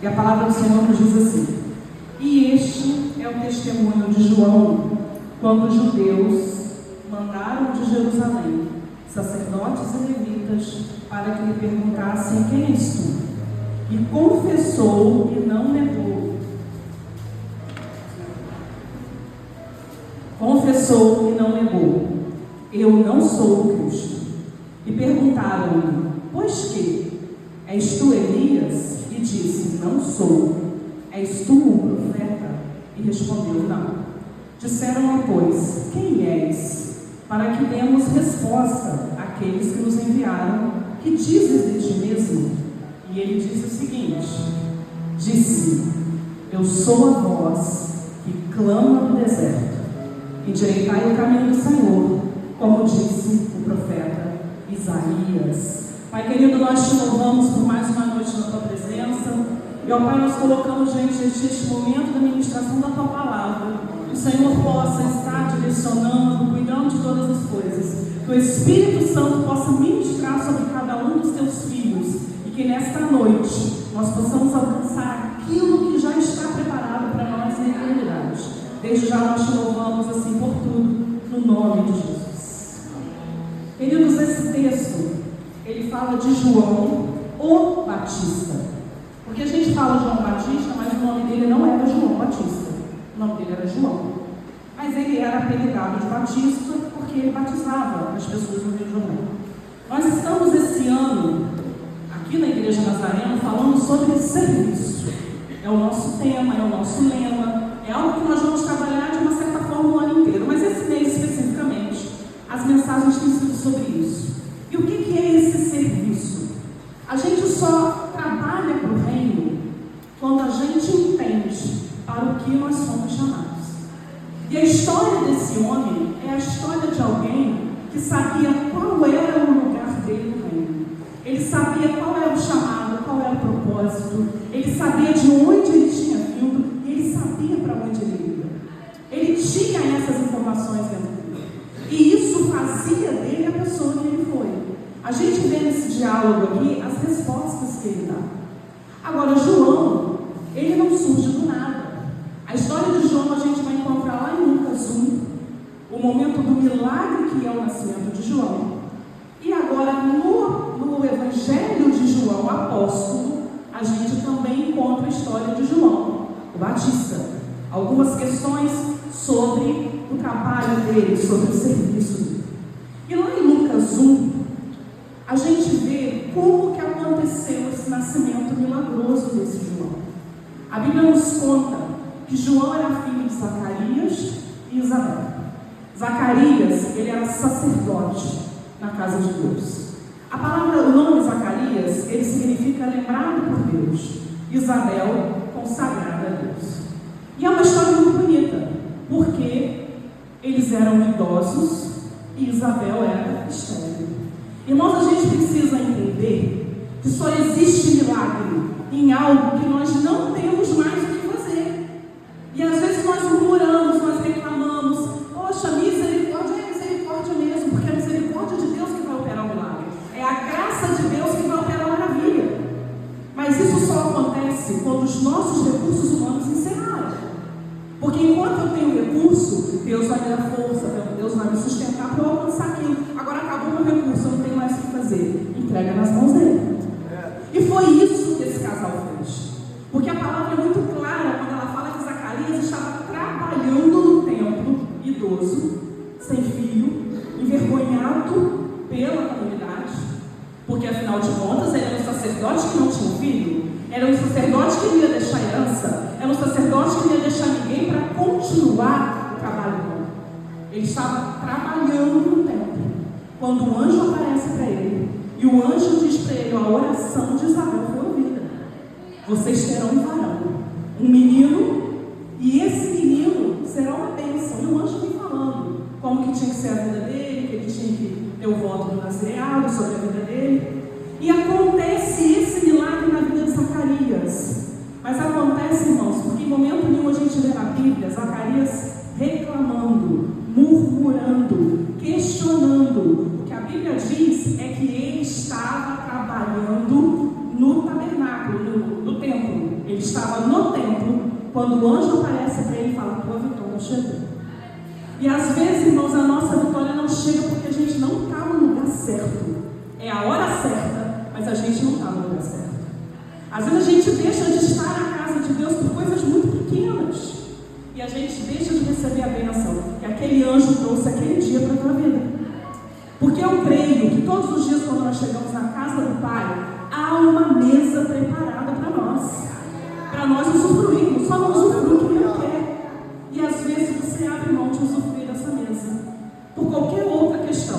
E a palavra do Senhor nos diz assim: e este é o testemunho de João, quando os judeus mandaram de Jerusalém sacerdotes e levitas para que lhe perguntassem: quem és tu? E confessou e não negou. Confessou e não negou: eu não sou o Cristo. E perguntaram-lhe: pois que? És tu Elias? E disse: não sou. És tu o profeta? E respondeu: não. Disseram-lhe, pois: quem és? Para que demos resposta àqueles que nos enviaram: que dizes de ti mesmo? E ele disse o seguinte: disse: eu sou a voz que clama no deserto, endireitai o caminho do Senhor, como disse o profeta Isaías. Pai querido, nós te louvamos por mais uma noite na tua presença. E, ó Pai, nós colocamos diante deste momento da ministração da tua palavra. Que o Senhor possa estar direcionando, cuidando de todas as coisas. Que o Espírito Santo possa ministrar sobre cada um dos teus filhos. E que nesta noite nós possamos alcançar aquilo que já está preparado para nós na eternidade. Desde já nós te louvamos assim por tudo, no nome de Jesus. Queridos, esse texto, ele fala de João, o Batista. Porque a gente fala João Batista, mas o nome dele não era João Batista. O nome dele era João. Mas ele era apelidado de Batista porque ele batizava as pessoas no Rio de Janeiro. Nós estamos esse ano, aqui na Igreja Nazareno, falando sobre serviço. É o nosso tema, é o nosso lema. É algo que nós vamos trabalhar de uma certa forma o ano inteiro. Mas esse mês especificamente, as mensagens têm sido sobre isso. E o que é esse serviço? A gente só trabalha para o reino quando a gente entende para o que nós somos chamados. E a história desse homem é a história de alguém que sabia qual era o lugar dele no reino. Ele sabia qual era o chamado, qual era o propósito. Ele sabia de onde ele tinha vindo e ele sabia para onde ele ia. Ele tinha essas informações dentro dele. E isso fazia dele a pessoa que ele foi. A gente vê nesse diálogo aqui as respostas que ele dá. Agora, João, ele não surge do nada. A história de João a gente vai encontrar lá em Lucas 1, o momento do milagre que é o nascimento de João. E agora, no Evangelho de João, apóstolo, a gente também encontra a história de João, o Batista. Algumas questões sobre o trabalho dele, sobre o serviço dele. E lá em Lucas 1, a gente vê como que aconteceu esse nascimento milagroso desse João. A Bíblia nos conta que João era filho de Zacarias e Isabel. Zacarias, ele era sacerdote na casa de Deus. O nome Zacarias, ele significa lembrado por Deus. Isabel, consagrada a Deus. E é uma história muito bonita, porque eles eram idosos e Isabel era estéril. Irmãos, a gente precisa entender que só existe milagre em algo que nós não temos mais o que fazer. E às vezes nós murmuramos, nós reclamamos: poxa, misericórdia é misericórdia mesmo, porque é a misericórdia de Deus que vai operar o milagre. É a graça de Deus que vai operar a maravilha. Mas isso só acontece quando os nossos recursos humanos encerrarem. Porque enquanto eu tenho recurso, Deus vai me dar força, Deus vai me sustentar para eu alcançar aquilo. Agora acabou o meu recurso, eu não tenho mais o que fazer. Entrega nas mãos dele. E foi isso que esse casal fez. Porque a palavra é muito clara quando ela fala que Zacarias estava trabalhando no templo, idoso, sem filho, envergonhado pela comunidade. Porque afinal de contas, ele era um sacerdote que não tinha filho. Era um sacerdote que não ia deixar herança. Era um sacerdote que não ia deixar ninguém para continuar o trabalho dele. Ele estava trabalhando no templo quando um anjo aparece para ele. E o anjo diz para ele: a oração de Isabel foi ouvida. Vocês terão um varão, um menino, e esse menino será uma bênção. E o anjo vem falando como que tinha que ser a vida dele, que ele tinha que ter o voto do nazereado sobre a vida dele. E acontece esse milagre na vida de Zacarias. Mas acontece, irmãos, porque em momento nenhum a gente vê na Bíblia Zacarias reclamando, murmurando, questionando. O que a Bíblia diz é que ele estava trabalhando no tabernáculo, no templo. Ele estava no templo quando o anjo aparece para ele e fala: tua vitória chegou. E às vezes, irmãos, a nossa vitória não chega porque a gente não está no lugar certo. É a hora certa, mas a gente não está no lugar certo. Às vezes a gente deixa de estar na casa de Deus por coisas muito pequenas. E a gente deixa de receber a bênção que aquele anjo trouxe aquele dia para a tua vida. Porque eu creio que todos os dias, quando nós chegamos na casa do Pai, há uma mesa preparada para nós usufruirmos. Só não usufrui quem não quer. E às vezes você abre mão de usufruir dessa mesa por qualquer outra questão.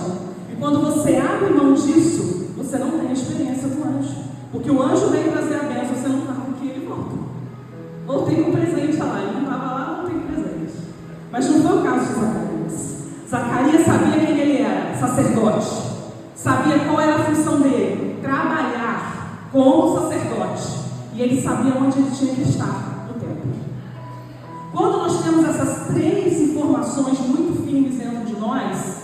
E quando você abre mão disso, você não tem a experiência do anjo. Porque o anjo vem trazer a bênção, você não está com que ele volta. Ou tem um presente lá, ele não estava lá, não tem presente. Mas não foi o caso de Zacarias. Zacarias sabia quem ele era, sacerdote. Sabia qual era a função dele, trabalhar como sacerdote. E ele sabia onde ele tinha que estar, no templo. Quando nós temos essas três informações muito firmes dentro de nós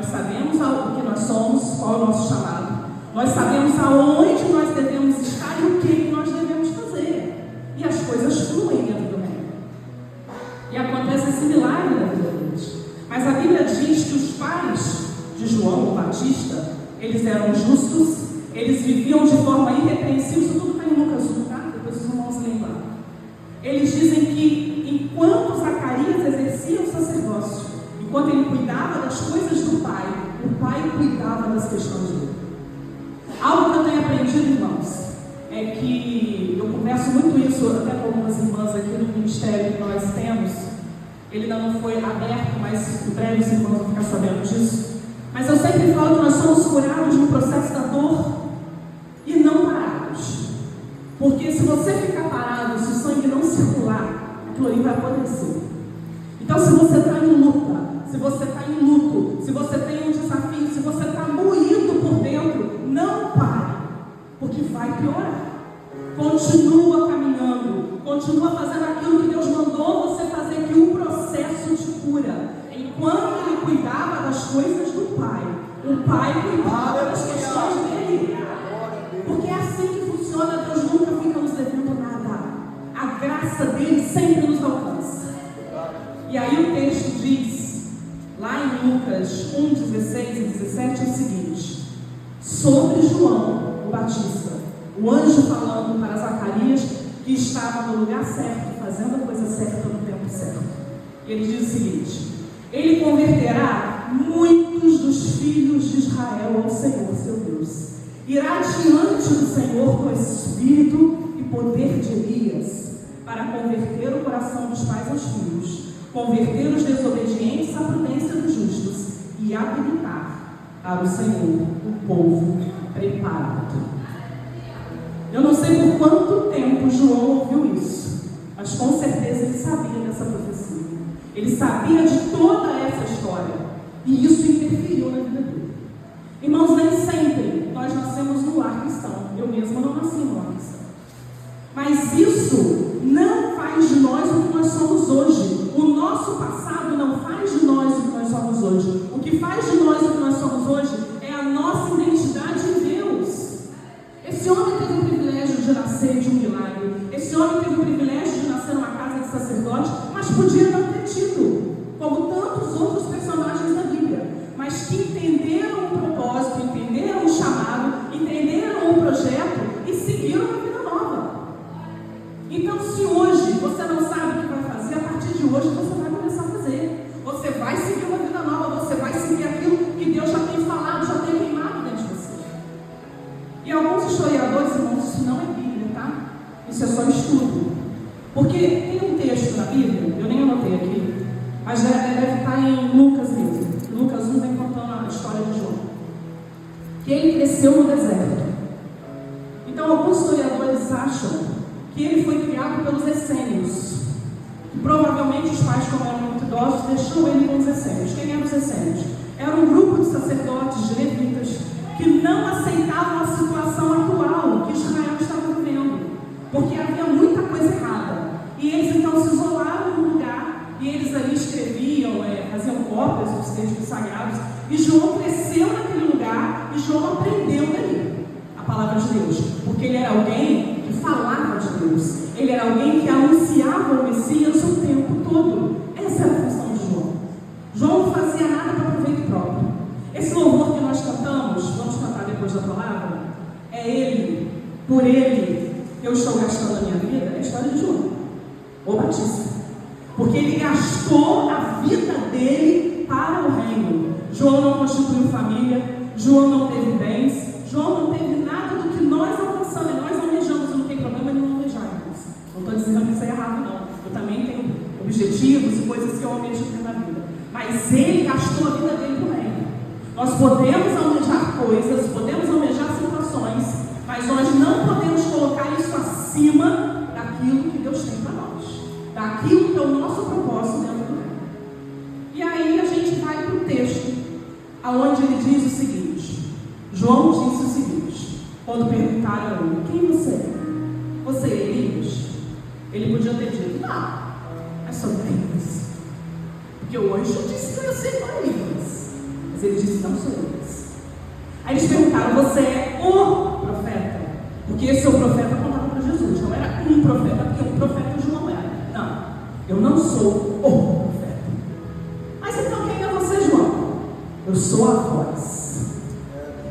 sabemos o que nós somos, qual é o nosso chamado. Nós sabemos aonde nós devemos estar e o que nós devemos fazer. E as coisas fluem dentro do reino. E acontece esse milagre da vida deles. Mas a Bíblia diz que os pais de João o Batista, eles eram justos, eles viviam de forma irrepreensível. Isso tudo está em Lucas 1, tá? Depois os irmãos lembram. Eles dizem que enquanto Zacarias exercia o sacerdócio, enquanto ele cuidava das coisas do Pai, o Pai cuidava das questões dele. Algo que eu tenho aprendido, irmãos, é que eu converso muito isso até com algumas irmãs aqui no ministério que nós temos. Ele ainda não foi aberto, mas em breve os irmãos vão ficar sabendo disso. Mas eu sempre falo que nós somos curados no processo da dor e não parados. Porque se você ficar parado, se o sangue não circular, aquilo ali vai apodrecer. Então, se você está em luta, se você está em luto, se você tem um desafio, se você está moído por dentro, não pare, porque vai piorar. Continua caminhando, continua fazendo aquilo que Deus mandou você fazer, que o processo te cura. Enquanto ele cuidava das coisas do Pai, o Pai cuidava das questões dele. Porque é assim que funciona. Deus nunca fica nos devendo nada. A graça dele sempre nos alcança. E aí o texto diz, lá em Lucas 1, 16 e 17, o seguinte: sobre João o Batista, o anjo falando para Zacarias que estava no lugar certo, fazendo a coisa certa no tempo certo. E ele diz o seguinte: ele converterá muitos dos filhos de Israel ao Senhor, seu Deus. Irá diante do Senhor com espírito e poder de Elias, para converter o coração dos pais aos filhos, converter os desobedientes à prudência dos justos e habilitar para o Senhor o povo preparado. Eu não sei por quanto tempo João ouviu isso, mas com certeza ele sabia dessa profecia. Ele sabia de toda essa história e isso interferiu na vida dele. Irmãos, nem sempre nós nascemos no lar cristão. Eu mesma não nasci no lar cristão. Mas isso não faz de nós o que nós somos hoje. O nosso passado não faz de nós o que nós somos hoje. O que faz de nós o que nós somos hoje é a nossa identidade em Deus. Esse homem teve o privilégio de nascer de um milagre. Esse homem teve o privilégio de nascer numa casa de sacerdote, mas podia não ter tido, como tantos outros personagens da Bíblia, mas que entenderam o propósito, entenderam o chamado, entenderam o projeto e seguiram uma vida nova. Então, se hoje você não sabe o que vai fazer, a partir de hoje você vai começar a fazer. Você vai seguir uma vida nova, você vai seguir aquilo que Deus já tem falado, já tem queimado dentro de você. E alguns historiadores, irmãos, isso não é Bíblia, tá? Isso é só estudo. Porque tem um texto na Bíblia, eu nem anotei aqui, mas deve estar em Lucas mesmo. Lucas 1 vem contando a história de João, que ele cresceu no deserto. Então alguns historiadores acham que ele foi criado pelos essênios. E provavelmente os pais, como eram muito idosos, deixou ele com os essênios. Quem eram os essênios? Era um grupo de sacerdotes, de levitas, que não aceitavam a situação atual que Israel estava vivendo, porque havia muita coisa errada. E eles então se isolaram num lugar, e eles ali escreviam, faziam cópias dos textos sagrados, e João cresceu naquele lugar, e João aprendeu dali a palavra de Deus, porque ele era alguém que falava de Deus, ele era era alguém que anunciava o Messias o tempo todo. Essa era a função de João. João não fazia nada para proveito próprio. Esse louvor que nós cantamos, vamos cantar depois da palavra, é ele, por ele, que eu estou gastando a minha vida, é a história de João, o Batista. Porque ele gastou a vida dele para o reino. João não constituiu família, João não teve bens, João não teve nada do que nós alcançamos, nós almejamos, não tem problema nenhum almejarmos. Não estou dizendo que isso é errado, não. Eu também tenho objetivos e coisas que eu almejo ter na vida. Mas ele gastou a vida dele para o reino. Nós podemos almejar coisas, podemos almejar situações, mas nós não podemos colocar isso acima daquilo que Deus tem para nós, daquilo que é o nosso propósito dentro do reino. E aí a gente vai para o texto, aonde ele diz o seguinte: João disse o seguinte, quando perguntaram a ele, quem você é? Você é Elias? Ele podia ter dito, não, é só Elias. Porque o anjo disse que eu ia ser igual a Elias. Mas ele disse, não sou Elias. Aí eles perguntaram, você é o profeta? Porque esse é o profeta contado para Jesus, não era um profeta, porque um profeta João era. Não, eu não sou o profeta. Mas então quem é você, João? Eu sou a voz.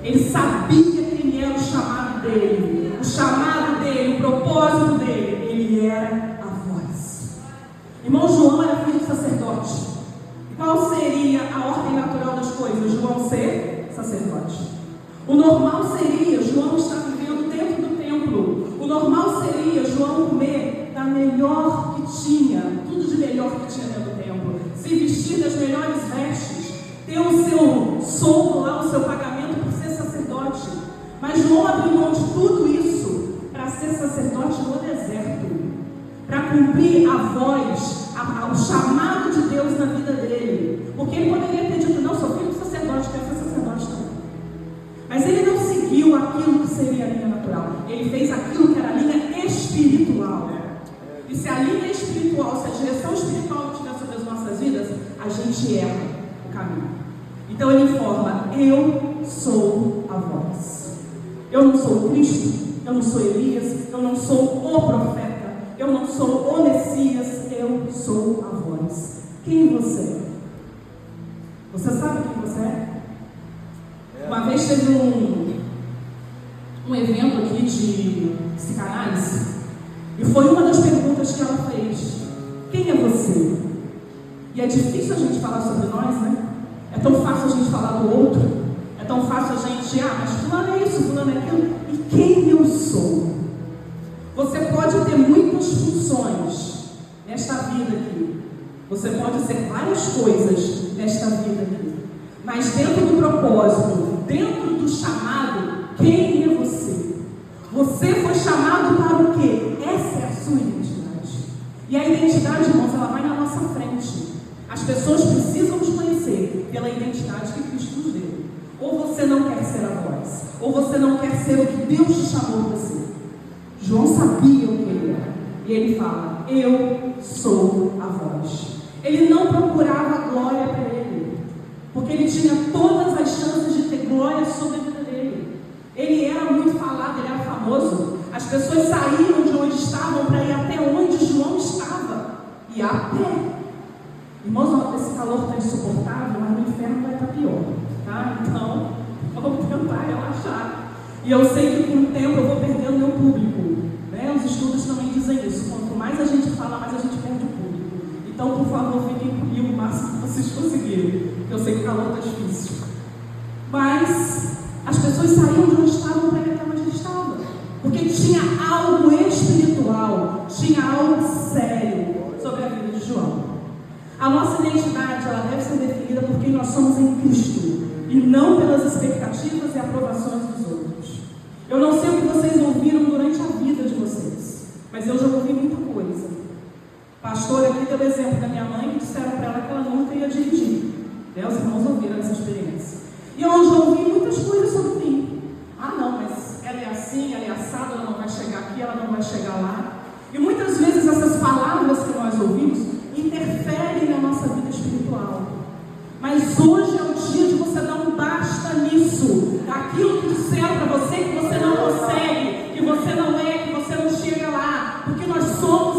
Ele sabia quem era o chamado dele, o propósito dele. Ele era a voz. Irmão, João era filho de sacerdote. Qual seria a ordem natural das coisas? João ser sacerdote. O normal seria João estar vivendo dentro do templo. O normal seria João comer da melhor que tinha, tudo de melhor que tinha dentro do templo, se vestir das melhores vestes, ter o seu soldo lá, o seu pagamento por ser sacerdote. Mas João abriu mão de tudo isso para ser sacerdote no deserto, para cumprir a voz, o chamado de Deus na vida dele. Porque ele poderia ter dito, não, sou filho de sacerdote, quero ser sacerdote também. Mas ele não seguiu aquilo que seria a linha natural. Ele fez aquilo que era a linha espiritual. E se a linha espiritual, se a direção espiritual não estiver sobre as nossas vidas, a gente erra o caminho. Então ele informa, eu sou a voz. Eu não sou o Cristo, eu não sou Elias, eu não sou o profeta, eu não sou o Messias, eu sou a voz. Quem você é? Você sabe quem você é? Uma vez teve um evento aqui de psicanálise, e foi uma das perguntas que ela fez: quem é você? E é difícil a gente falar sobre nós, né? É tão fácil a gente falar do outro, é tão fácil a gente, mas fulano é isso, fulano é aquilo. E quem eu sou? Você pode ter muitas funções nesta vida aqui, você pode ser várias coisas nesta vida aqui, mas dentro do propósito, dentro do chamado, quem é você? Você foi chamado para o quê? Essa é a sua identidade. E a identidade, irmãos, ela vai na nossa frente. As pessoas precisam nos conhecer pela identidade que Cristo nos deu. Ou você não quer ser a voz, ou você não quer ser o que Deus te chamou para ser. João sabia o que ele era. E ele fala, eu sou a voz. Ele não procurava glória para ele, porque ele tinha todas as chances de ter glória sobre a vida dele. Ele era muito falado, ele era famoso. As pessoas saíram de onde estavam para ir até onde João estava. E a pé. Irmãos, esse calor está insuportável, mas no inferno vai estar pior. Tá? Então, vamos tentar relaxar. E eu sei que com o tempo eu vou perdendo meu público. Né? Os estudos também dizem isso. Quanto mais a gente fala, mais a gente perde o público. Então, por favor, fiquem comigo o máximo que vocês conseguirem. Porque eu sei que o calor está difícil. Mas as pessoas saíam de onde estavam para ir até onde estavam. Porque tinha algo espiritual, tinha algo sério sobre a vida de João. A nossa identidade, ela deve ser definida por quem nós somos em Cristo, e não pelas expectativas e aprovações dos outros. Eu não sei o que vocês ouviram durante a vida de vocês, mas eu já ouvi muita coisa. Pastor aqui deu o exemplo da minha mãe, que disseram para ela que ela nunca ia dirigir. Os irmãos ouviram essa experiência. E eu já ouvi muitas coisas sobre mim. Não, mas ela é assim, ela é assada, ela não vai chegar aqui, ela não vai chegar lá. E muitas vezes essas palavras que nós ouvimos interferem na nossa vida espiritual. Mas hoje é o dia de você dar um basta nisso. Daquilo que disseram para você que você não consegue, que você não é, que você não chega lá. Porque nós somos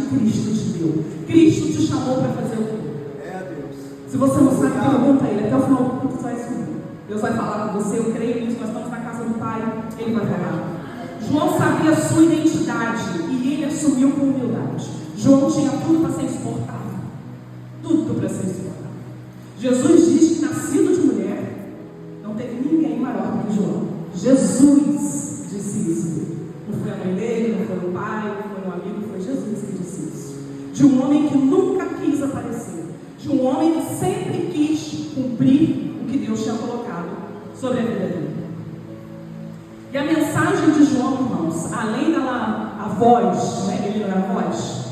que Cristo te deu. Cristo te chamou para fazer o quê? Se você não sabe, pergunta a Ele. Até o final do culto vai subir. Deus vai falar com você. Eu creio nisso. Nós estamos na casa do Pai. Ele vai falar. João sabia a sua identidade e ele assumiu com humildade. João tinha tudo para ser exportado. Tudo para ser exportado. Jesus diz que nascido de mulher, não teve ninguém maior do que João. Jesus disse isso. Não foi a mãe dele, não foi o pai, não foi um amigo, foi Jesus que disse isso. De um homem que nunca quis aparecer. De um homem que sempre quis cumprir o que Deus tinha colocado sobre a vida dele. E a mensagem de João, irmãos, além dela, a voz, né? Ele não era a voz.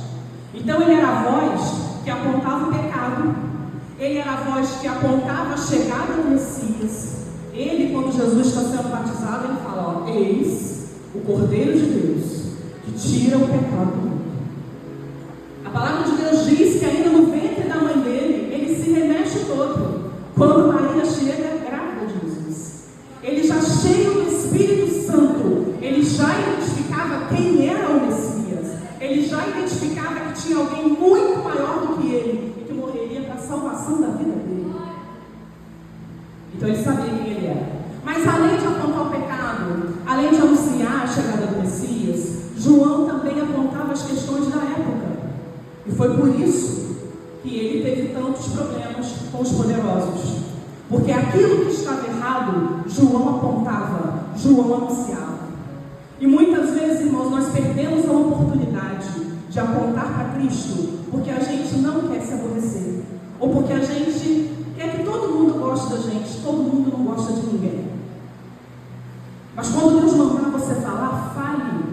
Então ele era a voz que apontava o pecado. Ele era a voz que apontava a chegada do Messias. Ele, quando Jesus está sendo batizado, ele fala, ó, eis o Cordeiro de Deus, que tira o pecado do mundo. A palavra de Deus diz que ainda no ventre da mãe dele, ele se remexe todo. Quando Maria chega, grávida de Jesus. Ele já cheio do Espírito Santo, ele já identificava quem era o Messias. Ele já identificava que tinha alguém muito maior do que ele e que morreria para a salvação da vida dele. Então ele sabia quem ele era. Mas além de apontar o pecado, além de anunciar a chegada do Messias, João também apontava as questões da época. E foi por isso que ele teve tantos problemas com os poderosos. Porque aquilo que estava errado, João apontava, João anunciava. E muitas vezes, irmãos, nós perdemos a oportunidade de apontar para Cristo porque a gente não quer se aborrecer. Ou porque a gente quer que todo mundo goste da gente, todo mundo não gosta de ninguém. Mas quando Deus mandar você falar, fale.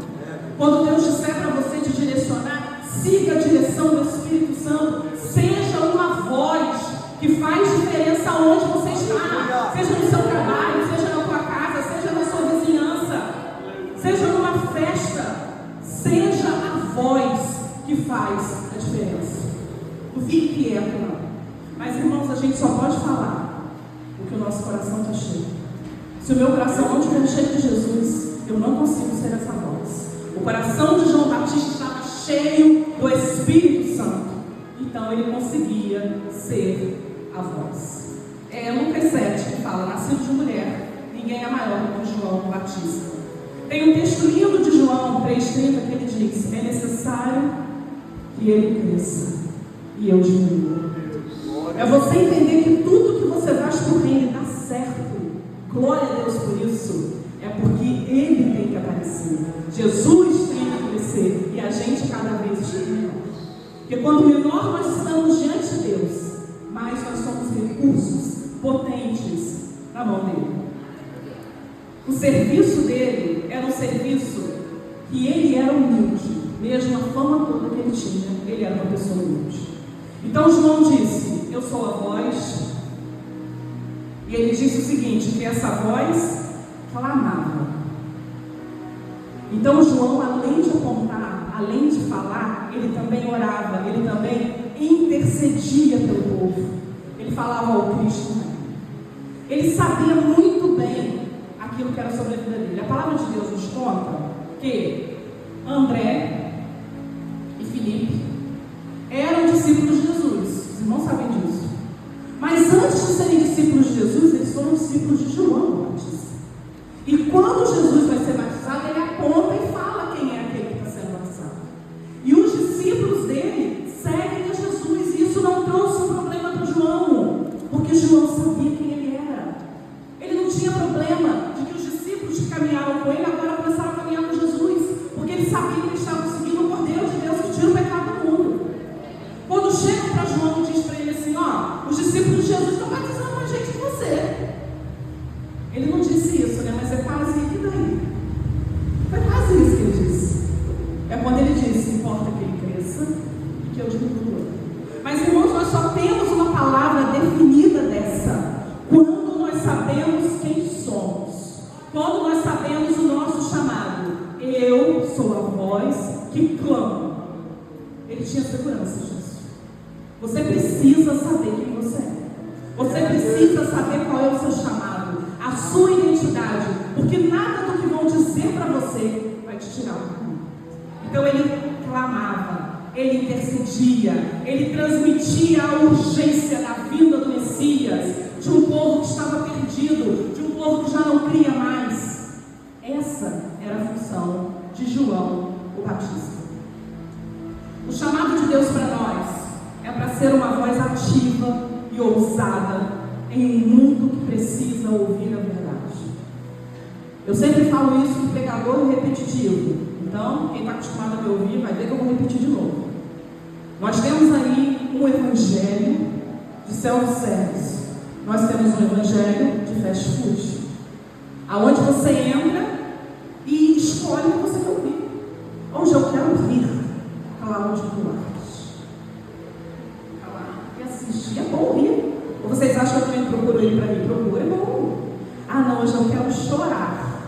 Quando Deus disser para você te direcionar, siga a direção do Espírito Santo. Seja uma voz que faz diferença onde você está. Seja no seu trabalho, seja na tua casa, seja na sua vizinhança, seja numa festa. Seja a voz que faz a diferença. Não fique quieto, não. Mas, irmãos, a gente só pode falar o que o nosso coração está cheio. Se o meu coração não estiver cheio de Jesus, eu não consigo ser essa voz. O coração de João Batista estava cheio do Espírito Santo. Então ele conseguia ser a voz. É Lucas 7 que fala, nascido de mulher, ninguém é maior do que João Batista. Tem um texto lindo de João 3,30 que ele diz, é necessário que ele cresça e eu diminua. É você entender que tudo que você faz para o reino dá certo. Glória a Deus por isso. É porque Ele tem que aparecer. Jesus tem que crescer. E a gente cada vez está menor. Porque quando menor nós estamos diante de Deus, mais nós somos recursos potentes na mão dele. O serviço dele era um serviço que ele era humilde. Mesmo a fama toda que ele tinha, ele era uma pessoa humilde. Então João disse, eu sou a voz. E ele disse o seguinte, que essa voz clamava. Então João, além de apontar, além de falar, ele também orava, ele também intercedia pelo povo. Ele falava ao Cristo. Ele sabia muito bem aquilo que era sobre a vida dele. A palavra de Deus nos conta que André e Filipe eram discípulos de Jesus. Os irmãos sabem disso. Mas antes de serem discípulos de Jesus, eles foram discípulos de João Batista. E quando Jesus vai ser batizado, ele aponta e fala quem é aquele que está sendo batizado. E os discípulos dele seguem a Jesus. E isso não trouxe um problema para João, porque João sabia quem ele era. Ele não tinha problema de que os discípulos que caminharam com ele agora começaram a caminhar com Jesus, porque ele sabia que eles estavam seguindo o Cordeiro de Deus que tira o pecado do mundo. Quando chegam para João e diz para ele assim, ó, os discípulos de Jesus estão batizando mais gente que você. Ele não disse isso, né? Mas é quase e daí. Foi quase isso que ele disse. É quando ele disse, importa que ele cresça e que eu diminua. Mas, irmãos, nós só temos uma palavra definida dessa quando nós sabemos quem somos. Quando nós sabemos o nosso chamado. Eu sou a voz que clama. Ele tinha segurança disso. Você precisa saber quem você é. Você precisa saber qual é o seu chamado, a sua identidade, porque nada do que vão dizer para você vai te tirar do caminho. Então ele clamava, ele intercedia, ele transmitia a urgência da vinda do Messias, de um povo que estava perdido, de um povo que já não cria mais. Essa era a função de João o Batista. O chamado de Deus para nós é para ser uma voz ativa e ousada em um mundo que precisa ouvir a verdade. Eu sempre falo isso de pregador repetitivo. Então, quem está acostumado a me ouvir vai ver que eu vou repetir de novo. Nós temos aí um evangelho de self-service. Nós temos um evangelho de fast food, aonde você entra e escolhe o que você quer ouvir. Hoje eu quero ouvir Cláudio Duarte. Fica lá e assiste. É bom ouvir. Ou vocês acham que eu também procuro ele para mim? Procuro, é bom. Ah, não, hoje eu quero chorar.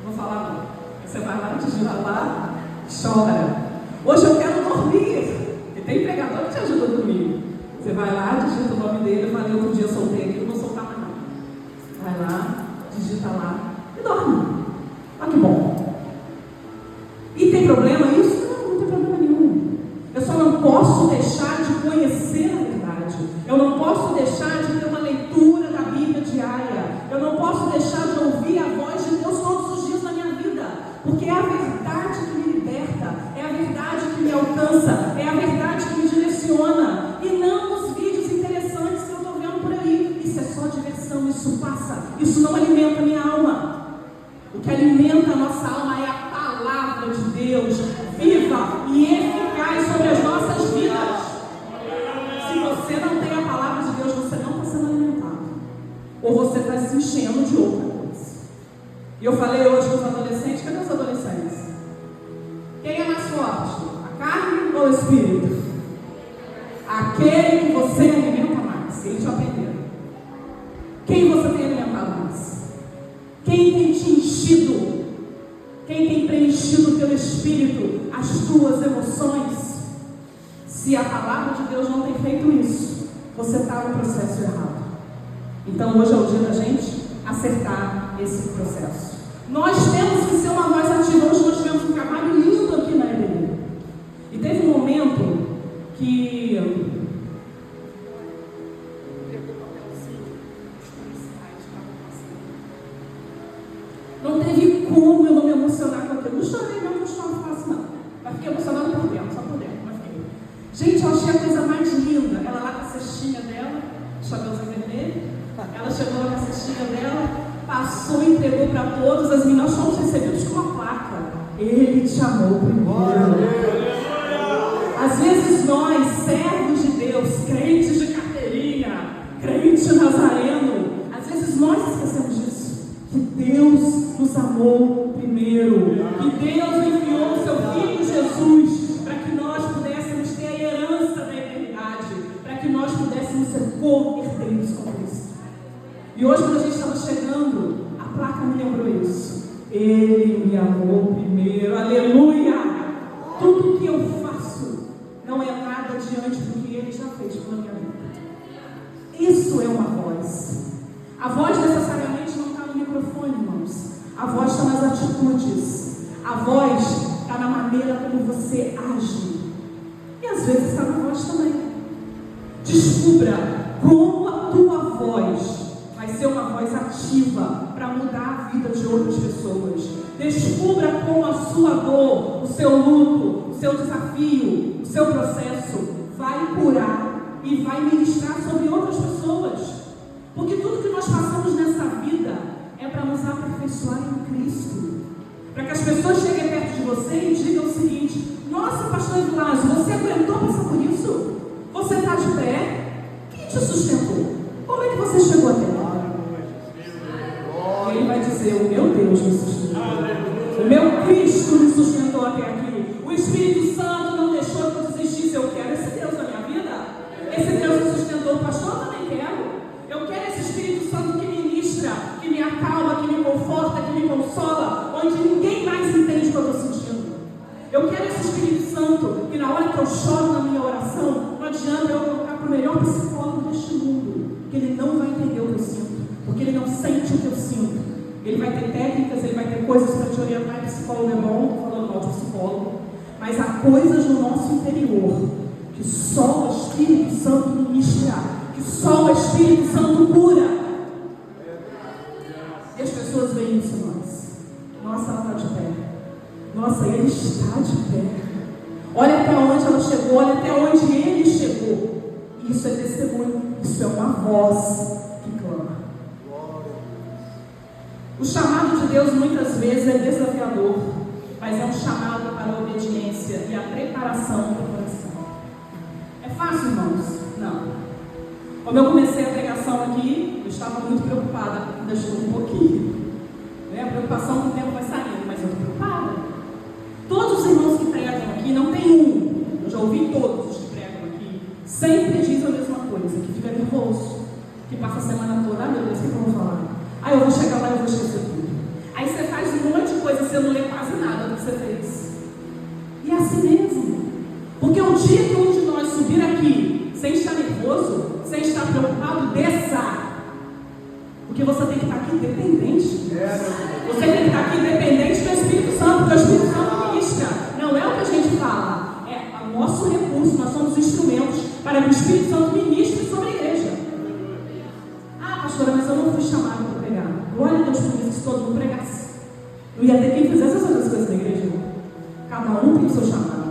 Não vou falar não. Você vai lá, digita lá, chora. Hoje eu quero dormir. E tem pregador que te ajuda a dormir. Você vai lá, digita o nome dele. Eu falei outro dia, eu soltei aqui, não vou soltar mais não. Vai lá, digita lá e dorme. Olha que bom. E tem problema isso? Não tem problema nenhum. Eu só não posso deixar de conhecer a verdade. Eu não posso deixar de ter uma leitura da Bíblia diária. Eu não posso deixar de ouvir a voz de Deus todos os dias na minha vida. Porque é a verdade que me liberta, é a verdade que me alcança, é a verdade que me direciona. E não os vídeos interessantes que eu estou vendo por aí. Isso é só diversão, isso passa. Isso não alimenta a minha alma. O que alimenta a nossa alma é a palavra de Deus, viva e eficaz sobre as nossas vidas. Se você não tem a palavra de Deus, você não está sendo alimentado. Ou você está se enchendo de outra coisa. E eu falei hoje com os adolescentes, cadê os adolescentes? Quem é mais forte? A carne ou o espírito? Aquele que você alimenta mais. Eles já aprenderam. Quem você tem alimentado mais? Quem tem te enchido? Quem tem preenchido o teu espírito, as tuas emoções? Se a palavra de Deus não tem feito isso, você está no processo errado. Então hoje é o dia da gente acertar esse processo. Nós temos que ser uma voz ativa. Hoje nós tivemos um trabalho lindo aqui na EBD. E teve um momento que não teve como eu não me emocionar com aquilo. Não chorei não, não choro fácil não. Mas fiquei emocionada por dentro, só por dentro. Mas fiquei. Gente, eu achei a coisa mais linda. Ela lá com a cestinha dela, chapeuzinho vermelho. Ela chegou lá com a cestinha dela, passou e entregou para todos. As meninas, nós fomos recebidos com uma placa. Ele te amou primeiro. Às vezes nós, servos de Deus, crentes de carteirinha, crente nazareno, às vezes nós esquecemos disso. Que Deus nos amou primeiro. Que Deus enviou o seu Filho Jesus para que nós pudéssemos ter a herança da eternidade, para que nós pudéssemos ser co-herdeiros com Cristo. E hoje, quando a gente estava chegando, a placa me lembrou isso. Ele me amou primeiro. Aleluia! Tudo que eu faço não é nada diante do que Ele já fez pela minha vida. Isso é uma voz. A voz necessariamente não está no microfone, irmãos. A voz está nas atitudes. A voz está na maneira como você age. E às vezes está na voz também. Descubra como a tua voz vai ser uma voz ativa para mudar a vida de outras pessoas. Descubra como a sua dor, o seu luto, o seu desafio, o seu processo vai curar e vai ministrar sobre outras pessoas. Porque tudo que nós passamos nessa vida é para nos aperfeiçoar em Cristo. Para que as pessoas cheguem perto de você e digam o seguinte: nossa, pastor Evilásio, você aguentou passar por isso? Você está de pé? Quem te sustentou? Como é que você chegou até lá? E ele vai dizer: o meu Deus me sustentou. O meu Cristo me sustentou até aqui. O Espírito Santo não deixou que eu desistisse. Eu quero esse Deus na minha vida. Esse Deus me sustentou. Pastor, eu também quero. Eu quero esse Espírito Santo que me ministra, que me acalma, que me conforta, que me consola, onde ninguém mais entende o que eu estou sentindo. Eu quero esse Espírito Santo que na hora que eu choro na minha oração, não adianta eu colocar para o melhor psicólogo deste mundo, que ele não vai entender o que eu sinto, porque ele não sente o que eu sinto. Ele vai ter técnicas, ele vai ter coisas para te orientar. Psicólogo é bom, falando mal de psicólogo, mas há coisas no nosso interior que só o Espírito Santo ministra, que só o Espírito Santo cura. E as pessoas veem isso em nós. Nossa, ela está de pé. Nossa, ele está de pé. Olha até onde ela chegou, olha até onde ele chegou. Isso é testemunho, isso é uma voz que clama. O chamado de Deus muitas vezes é desafiador, mas é um chamado para a obediência e a preparação do coração. É fácil, irmãos? Não. Quando eu comecei a pregação aqui, eu estava muito preocupada, ainda estou um pouquinho. A preocupação com o tempo vai saindo, mas eu estou preocupada. Todos os irmãos que pregam aqui, não tem um, eu já ouvi todos os que pregam aqui, sempre dizem a mesma coisa, que fica nervoso, que passa a semana toda, meu Deus, o que eu vou falar? Eu vou chegar lá e eu vou esquecer tudo. Aí você faz um monte de coisa, você não lê quase nada do que você fez. E é assim mesmo. Porque o dia que um de nós subir aqui, sem estar nervoso, sem estar preocupado, desça. Porque você tem que estar aqui dependente. Você tem que estar aqui dependente do Espírito Santo, porque o Espírito Santo ministra. Não é o que a gente fala, é o nosso recurso, nós somos instrumentos para que o Espírito Santo ministre sobre a igreja. Pastora, mas eu não fui chamado para pregar. Glória a Deus por isso, se todo mundo pregasse. Não ia ter quem fizesse essas outras coisas na igreja. Cada um tem o seu chamado.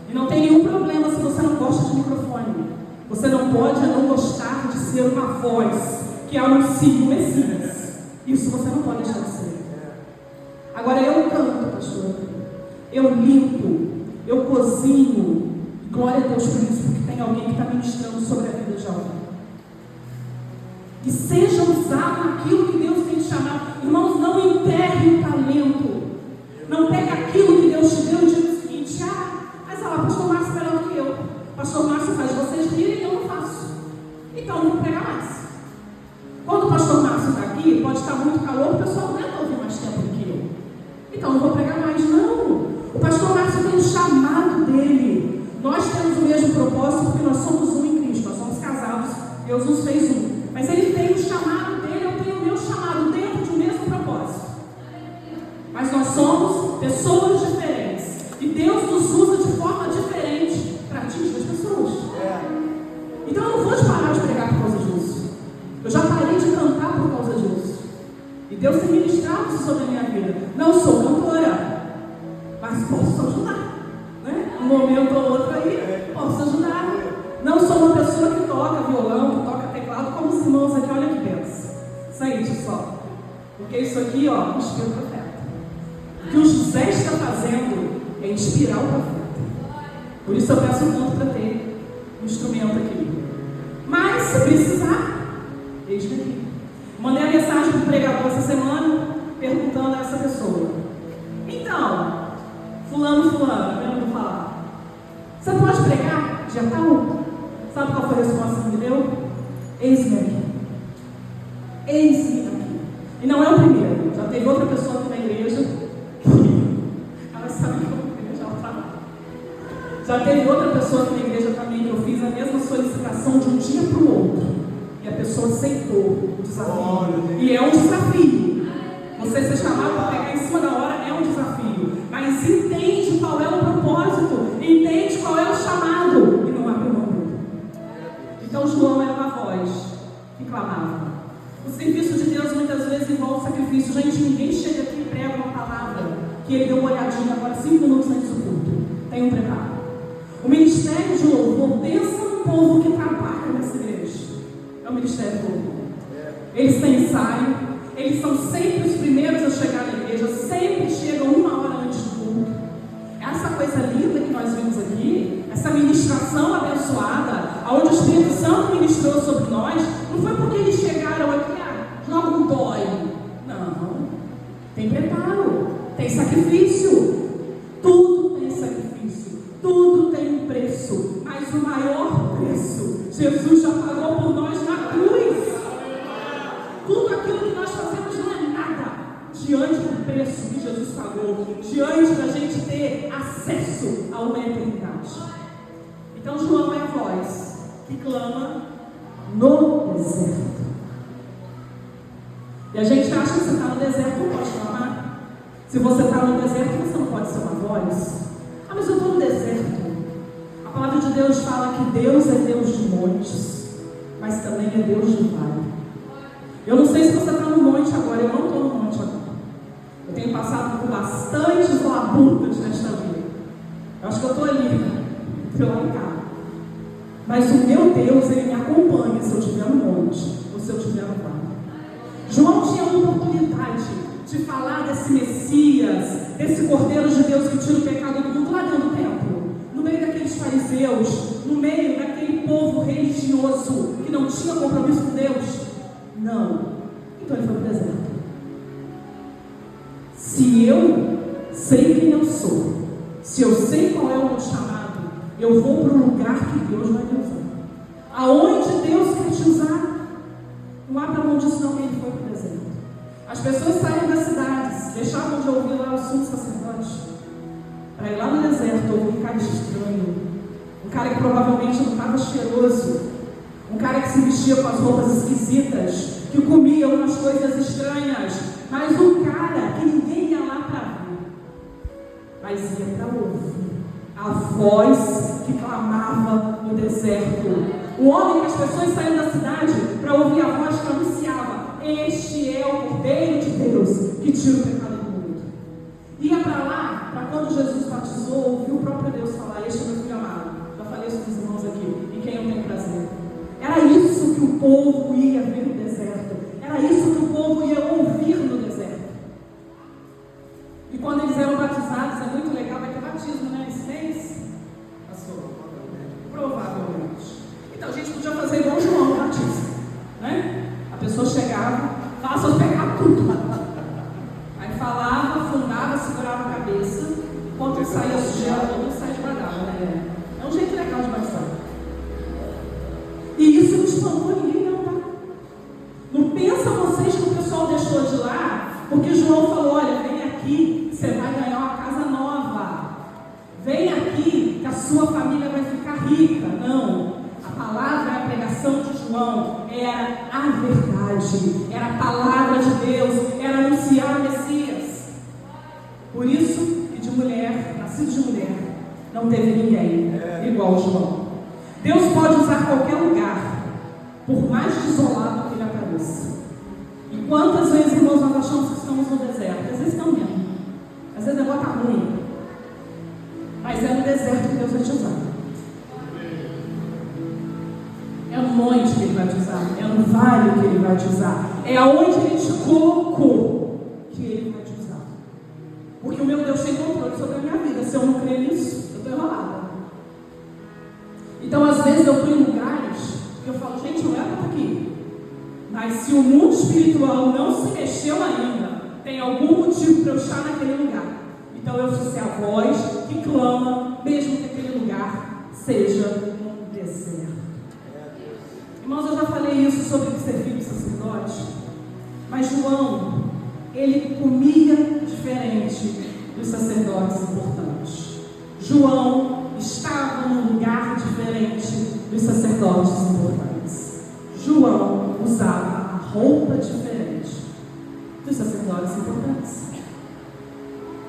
E não tem nenhum problema se você não gosta de microfone. Você não pode não gostar de ser uma voz que anuncia o Messias. Isso você não pode deixar de ser. Agora eu canto, pastor. Eu limpo. Eu cozinho. Glória a Deus por isso, porque tem alguém que está ministrando sobre a vida de alguém. Que seja usado naquilo que Deus tem te chamado. Irmãos, não enterre o talento. Não pegue aquilo que Deus te deu e diga o seguinte: mas olha lá, pastor Márcio é melhor do que eu. Pastor Márcio faz vocês rirem e eu não faço. Então não vou pregar mais. Quando o pastor Márcio está aqui, pode estar muito calor, o pessoal não aguenta ouvir mais tempo do que eu. Então não vou pregar mais. Não. O pastor Márcio tem o chamado dele. Nós temos o mesmo propósito porque nós somos um em Cristo. Nós somos casados. Deus nos fez um. Mas ele tem o chamado dele, eu tenho o meu chamado dentro de um mesmo propósito. Mas nós somos pessoas diferentes. E Deus nos usa de forma diferente para atingir as pessoas. Então eu não vou parar de pregar por causa disso. Eu já parei de cantar por causa disso. E Deus tem ministrado isso sobre a minha vida. Não sou cantora, mas posso ajudar. Um momento ou outro aí, posso ajudar. Não sou uma pessoa que toca violão, que toca teclado, como os irmãos aqui, olha que benção. Isso aí, só. Porque isso aqui, inspira o profeta. O que o José está fazendo é inspirar o profeta. Por isso eu peço tanto para ter um instrumento aqui. Mas, se precisar, eis-me aqui. Mandei a mensagem para o pregador essa semana, perguntando a essa pessoa: então, fulano, lembra de falar? Você pode pregar dia tal? Sabe qual foi a resposta que me deu? Eis-me aqui. Eis-me aqui. E não é o primeiro. Já teve outra pessoa aqui na igreja que ela sabe que eu vou igreja ao trabalho. Já teve outra pessoa aqui na igreja também que eu fiz a mesma solicitação de um dia para o outro. E a pessoa aceitou o desafio. E é um desafio. Você ser chamado para pegar em cima da hora é um desafio. Mas entende qual é o propósito. Entende qual é o chamado. E não abre mão dele. Então João era uma voz que clamava. O serviço de Deus muitas vezes envolve sacrifício. Gente, ninguém chega aqui e prega uma palavra que ele deu uma olhadinha agora 5 minutos antes do culto. Tem um preparo. O ministério de louvor, pensa no povo que trabalha nessa igreja. É o ministério de louvor. Eles têm ensaio, eles são sempre os primeiros a chegar na igreja, sempre chegam 1 hora antes do culto. Essa coisa linda que nós vimos aqui, essa ministração abençoada, onde o Espírito Santo ministrou sobre nós, não foi porque eles chegaram aqui, joga um dói. Não. Tem preparo, tem sacrifício. Tudo tem sacrifício, tudo tem um preço, mas o maior preço, Jesus já pagou por nós na cruz. Tudo aquilo que nós fazemos não é nada diante do preço que Jesus pagou, diante da gente ter acesso a uma eternidade. Então João é a voz que clama no deserto. E a gente acha que você está no deserto, não pode clamar. Se você está no deserto, você não pode ser uma voz. Ah, mas eu estou no deserto. A palavra de Deus fala que Deus é Deus de montes, mas também é Deus de vale. Eu não sei se você está no monte agora, eu não estou no monte agora. Eu tenho passado por bastantes labutas nesta vida. Eu acho que eu estou ali, estou lá em casa. Mas o meu Deus, Ele me acompanha se eu estiver no monte ou se eu estiver no vale. João tinha a oportunidade de falar desse Messias, desse Cordeiro de Deus que tira o pecado do mundo lá dentro do templo, no meio daqueles fariseus, no meio daquele povo religioso que não tinha compromisso com Deus. Não. Então ele foi para o deserto. Se eu sei quem eu sou, se eu sei qual é o meu chamado, eu vou para o lugar que Deus vai me usar. Aonde Deus quer te usar? Não abra mão disso não, que ele foi para o deserto. As pessoas saíam das cidades, deixavam de ouvir lá o sumo sacerdote, para ir lá no deserto ouvir um cara estranho, um cara que provavelmente não estava cheiroso, um cara que se vestia com as roupas esquisitas, que comia umas coisas estranhas, mas um cara que ninguém ia lá para ver, mas ia para ouvir a voz que clamava no deserto. O homem que as pessoas saíam da cidade para ouvir a voz que anunciava: este é o Cordeiro de Deus que tira o pecado do mundo. Ia para lá, para quando Jesus batizou, ouviu o próprio Deus falar: este é meu filho amado. Já falei isso com os irmãos aqui, em quem eu tenho prazer. Era isso que o povo ia ver no deserto. Era isso que o povo ia ouvir no deserto. E quando eles eram batizados, é muito legal, vai ter batismo, né? Esse mês? Pastor? Provavelmente. Então a gente podia fazer igual João, batismo, né? A pessoa chegava, faça os pecados tudo. Aí falava, afundava, segurava a cabeça, enquanto saía sujeira, todo mundo sai de badava, né? É um jeito legal de batizar. E isso não espantou ninguém, não, tá? Não pensa vocês que o pessoal deixou de lá, porque João falou: olha, vem aqui, você vai ganhar uma casa nova. Vem aqui, que a sua família vai ficar rica. Não. A palavra, a pregação de João era a verdade, era a palavra de Deus, era anunciar o Messias. Por isso que de mulher, nascido de mulher, não teve ninguém igual João. Deus pode usar qualquer lugar, por mais desolado que ele apareça. E quantas vezes, irmãos, nós achamos que estamos no deserto? Às vezes não mesmo. Às vezes o negócio está ruim. Mas é no deserto que Deus vai te usar. É no monte que Ele vai te usar. É no vale que Ele vai te usar. É aonde Ele te colocou que Ele vai te usar. Porque o meu Deus tem controle sobre a minha vida. Se eu não crer nisso, eu estou enrolada. Então, às vezes, eu estou em lugares que eu falo: gente, não é para estar aqui. Mas se o mundo espiritual não se mexeu ainda, tem algum motivo para eu estar naquele lugar. Então eu preciso ser a voz que clama, mesmo que aquele lugar seja um deserto. Irmãos, eu já falei isso sobre ser filho de sacerdote, mas João, ele comia diferente dos sacerdotes importantes. João estava num lugar diferente dos sacerdotes importantes. João usava a roupa diferente dos sacerdotes importantes.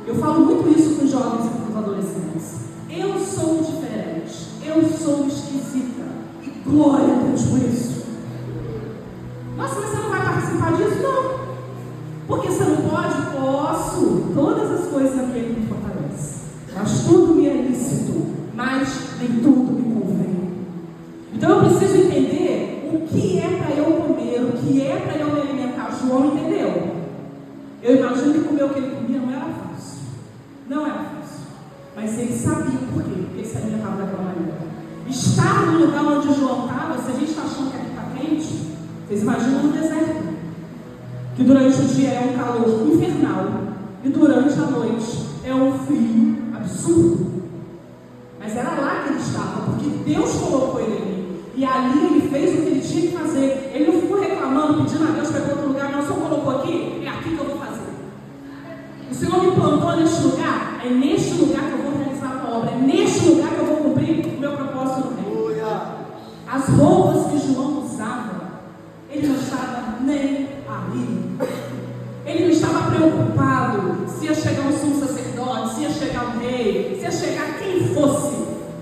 Eu falo muito isso com os jovens e com os adolescentes. Eu sou diferente, eu sou esquisita, e glória a Deus por isso. Nossa, mas você não vai participar disso? Não. Porque você não pode? Posso. Todas as coisas naquele que me fortalece. Mas tudo me é lícito, mas nem tudo me convém. Então eu preciso entender o que é para eu comer, o que é para eu me alimentar. João entendeu. Eu imagino que comer o que ele comia não era fácil. Não era fácil. Mas ele sabia o porquê, porque ele se alimentava daquela maneira. Estar no lugar onde João estava, se a gente está achando que aqui está quente, vocês imaginam no deserto. Que durante o dia é um calor infernal e durante a noite é um frio absurdo. Mas era lá que ele estava, porque Deus colocou ele ali. E ali ele fez o que ele tinha que fazer. Ele não ficou reclamando, pedindo a Deus para ir para outro lugar. Não, o Senhor colocou aqui, é aqui que eu vou fazer. O Senhor me plantou neste lugar, é neste lugar que eu vou realizar a obra. É neste lugar que eu vou cumprir o meu propósito no reino. As roupas que João usava, ele não estava nem aí. Ele não estava preocupado se ia chegar um sumo sacerdote, se ia chegar um rei, se podia chegar quem fosse,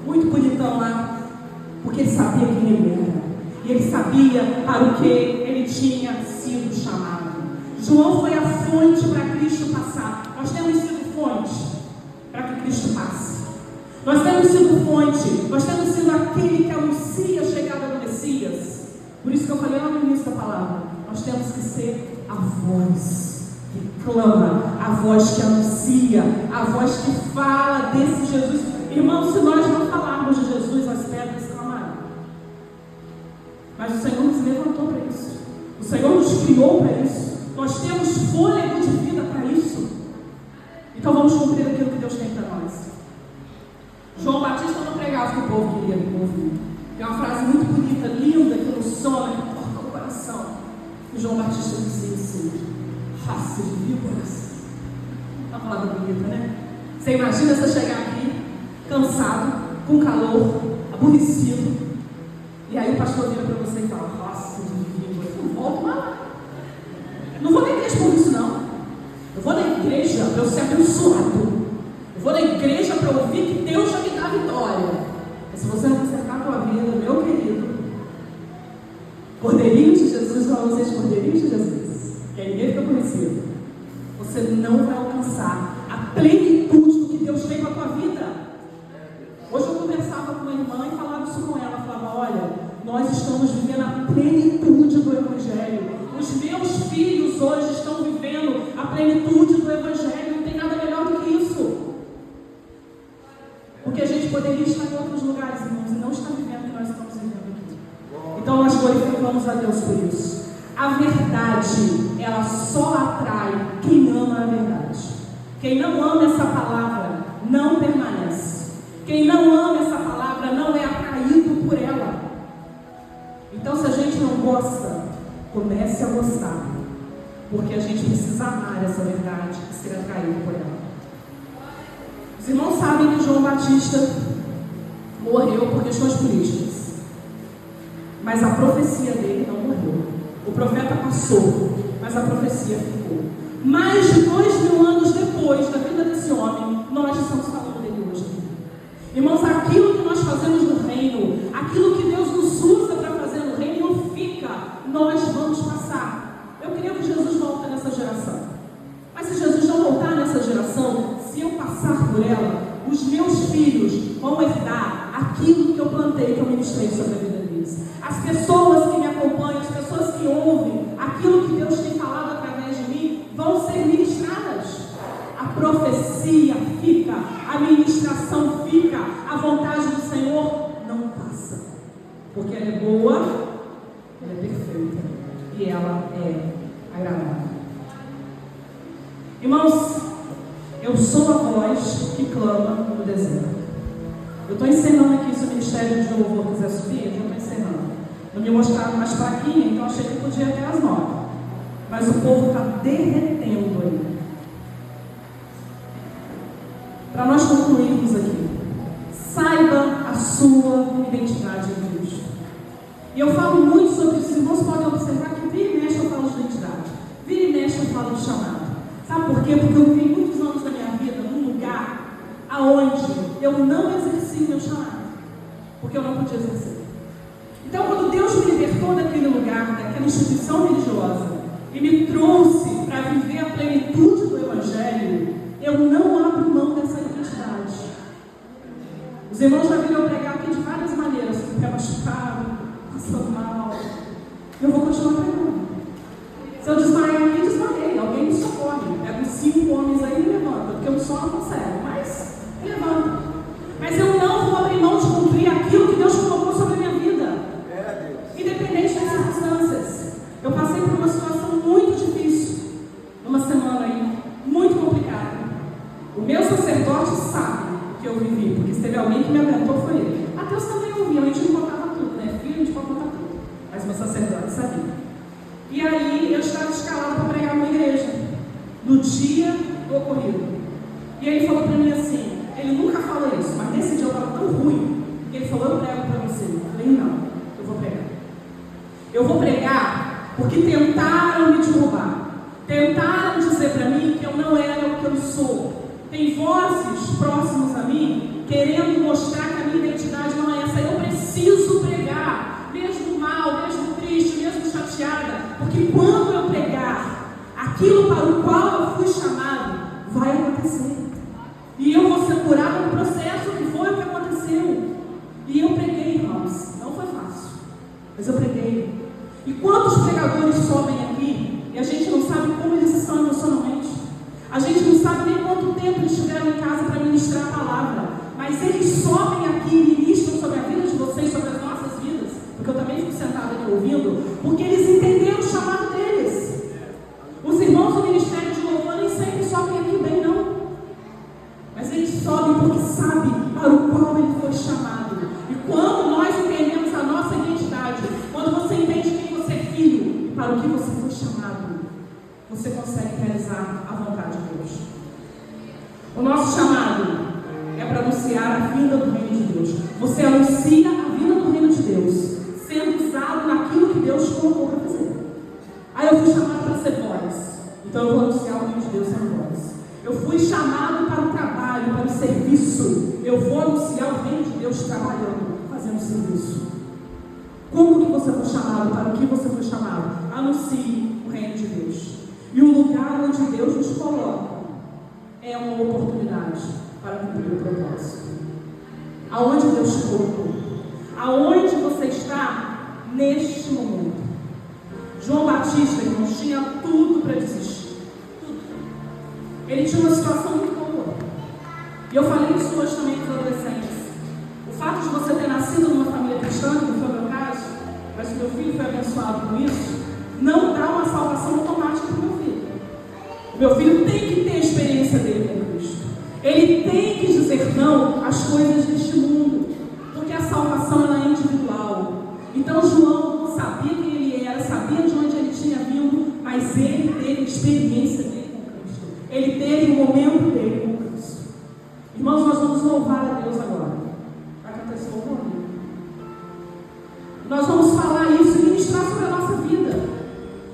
muito bonitão lá, porque ele sabia quem ele era. E ele sabia para o que ele tinha sido chamado. João foi a fonte para Cristo passar. Nós temos sido fonte para que Cristo passe. Nós temos sido fonte, nós temos sido aquele que anuncia a chegada do Messias. Por isso que eu falei lá no início da palavra, nós temos que ser a voz que clama, a voz que anuncia, a voz que fala desse Jesus. Irmãos, se nós não falarmos de Jesus, as pedras clamarão. Mas o Senhor nos levantou para isso. O Senhor nos criou para isso. Nós temos fôlego de vida para isso. Então vamos cumprir aquilo que Deus tem para nós. João Batista não pregava o que o povo queria ouvir. Tem uma frase muito bonita, linda, que nos sona, que toca o coração. E João Batista dizia assim: raça de víboras. Uma palavra bonita, né? Você imagina você chegar aqui, cansado, com calor, aborrecido, e aí o pastor vira para você e fala: raça de víboras. Não volto mais lá. Não vou na igreja por isso, não. Eu vou na igreja para eu ser abençoado. Eu vou na igreja para ouvir que Deus já me dá vitória. Mas se você não consertar a tua vida, meu querido, Cordeirinho de Jesus, para vocês, Cordeirinho de Jesus, que aí ninguém fica conhecido, você não vai alcançar a plenitude do que Deus tem para a tua vida. Hoje eu conversava com uma irmã e falava isso com ela. Falava: olha, nós estamos vivendo a plenitude do Evangelho. Os meus filhos hoje estão vivendo a plenitude do Evangelho. Não tem nada melhor do que isso. Porque a gente poderia estar em outros lugares, irmãos, e não está vivendo o que nós estamos vivendo aqui. Então nós glorificamos a Deus por isso. A verdade, ela só atrai quem ama a verdade. Quem não ama essa palavra não permanece. Quem não ama essa palavra não é atraído por ela. Então, se a gente não gosta, comece a gostar, porque a gente precisa amar essa verdade e ser atraído por ela. Os irmãos sabem que João Batista morreu por questões políticas, mas a profecia dele não morreu. O profeta passou, mas a profecia ficou. Mais de 2000 anos depois da vida desse homem, nós estamos falando dele hoje. Irmãos, aquilo que nós fazemos no reino, aquilo que Deus nos usa para fazer no reino, não fica. Nós vamos passar. Eu creio que Jesus volta nessa geração. Mas se Jesus não voltar nessa geração, se eu passar por ela, os meus filhos vão herdar aquilo que eu plantei, que eu ministrei sobre a vida deles. As pessoas que me acompanham, as pessoas que ouvem aquilo que Deus tem falado através de mim, vão ser ministradas. A profecia fica, a ministração fica, a vontade do Senhor não passa. Porque ela é boa, ela é perfeita e ela é agradável. Irmãos, eu sou a voz que clama no deserto. Eu estou encerrando aqui, se o Ministério de Louvor quiser subir, eu já estou encerrando. Não me mostraram mais plaquinha, então achei que podia até às 9. Mas o povo está derretendo aí. Para nós concluirmos aqui, saiba a sua identidade em Cristo. E eu falo muito sobre isso. Os irmãos podem observar que vira e mexe eu falo de identidade, vira e mexe eu falo de chamado. Sabe por quê? Porque eu vivi muitos anos da minha vida num lugar aonde eu não exerci meu chamado, porque eu não podia exercer. Então, quando Deus me libertou daquele lugar, daquela instituição religiosa, e me trouxe para viver a plenitude do Evangelho, eu não abro mão dessa identidade. Os irmãos já viram eu pregar aqui de várias maneiras, com o pé machucado, passando mal. Eu vou continuar pregando. Se eu desmaiar aqui, desmaiei. Alguém me socorre. Pega uns 5 homens aí e me levanta, porque eu só não consigo, mas me levanta. Mas eu não vou abrir mão de cumprir aquilo que Deus colocou sobre a minha vida. Independente das circunstâncias. Eu passei por uma situação muito difícil, numa semana aí, muito complicada. O meu sacerdote sabe o que eu vivi, porque se teve alguém que me aguentou, foi ele. A Deus também ouvia, a gente não contava tudo, né? Filho, a gente pode contar tudo. Mas meu sacerdote sabia. E aí eu estava escalado para pregar numa igreja, no dia do ocorrido. E ele falou para mim assim, ele nunca fala isso, mas nesse dia eu estava tão ruim, que ele falou: eu prego para você. Eu falei: não, eu vou pregar. Eu vou pregar porque tentaram me derrubar. Tentaram dizer para mim que eu não era o que eu sou. Tem vozes próximas a mim querendo mostrar que a minha identidade não é essa. Eu preciso pregar, mesmo mal, mesmo triste, mesmo chateada, porque quando eu pregar aquilo para o qual eu fui chamado, vai acontecer. E eu vou ser curado no processo, que foi o que aconteceu. E eu preguei, irmãos. Não foi fácil, mas eu preguei. E quantos pregadores sobem aqui e a gente não sabe como eles estão emocionalmente? A gente não sabe nem quanto tempo eles estiveram em casa para ministrar a palavra. Mas eles sobem aqui e ministram sobre a vida de vocês, sobre as nossas vidas. Porque eu também fico sentado aqui ouvindo, porque eles entenderam o chamado deles. Os irmãos do Ministério de Louvor nem sempre sobem aqui bem, não. Mas eles sobem porque sabem para o qual ele foi chamado. E quando nós entendemos a nossa identidade, quando você entende quem você é filho, para o que você foi chamado, você consegue realizar a vontade de Deus. O nosso chamado é para anunciar a vinda do reino de Deus. Você anuncia a vinda do reino de Deus, sendo usado naquilo que Deus colocou para fazer. Aí eu fui chamado para ser voz, então eu vou anunciar o reino de Deus sendo voz. Eu fui chamado para o trabalho, para o serviço. Eu vou anunciar o reino de Deus trabalhando, fazendo serviço. Como que você foi chamado? Para o que você foi chamado? Anuncie o reino de Deus. E o lugar onde Deus nos coloca é uma oportunidade para cumprir o propósito. Aonde Deus te colocou? Aonde você está neste momento? João Batista, irmãos, tinha tudo para desistir. Tudo. Ele tinha uma situação muito boa. E eu falei isso hoje também para os adolescentes. O fato de você ter nascido numa família cristã, que não foi o meu caso, mas o meu filho foi abençoado com isso, não dá uma salvação automática para o meu filho. O meu filho tem que ter a experiência dele com Cristo. Ele tem que dizer não às coisas deste mundo, porque a salvação ela é individual. Então João sabia quem ele era, sabia de onde ele tinha vindo, mas ele teve a experiência dele com Cristo. Ele teve o momento dele com Cristo. Irmãos, nós vamos louvar a Deus agora. Vai cantar esse louvor? Nós vamos falar isso e ministrar sobre a nossa vida.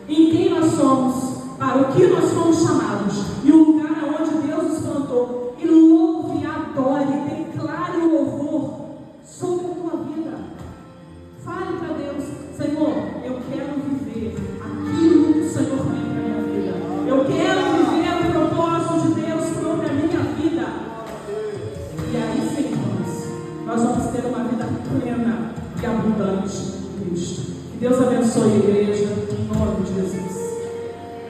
Em quem nós somos, para o que nós fomos chamados e o lugar onde Deus nos plantou. E louve, adore, declare o louvor sobre a tua vida. Fale para Deus: Senhor, eu quero viver aquilo que o Senhor tem para a minha vida. Eu quero viver o propósito de Deus sobre a minha vida. E aí sim, irmãos, nós vamos ter uma vida plena e abundante em Cristo. Que Deus abençoe a igreja.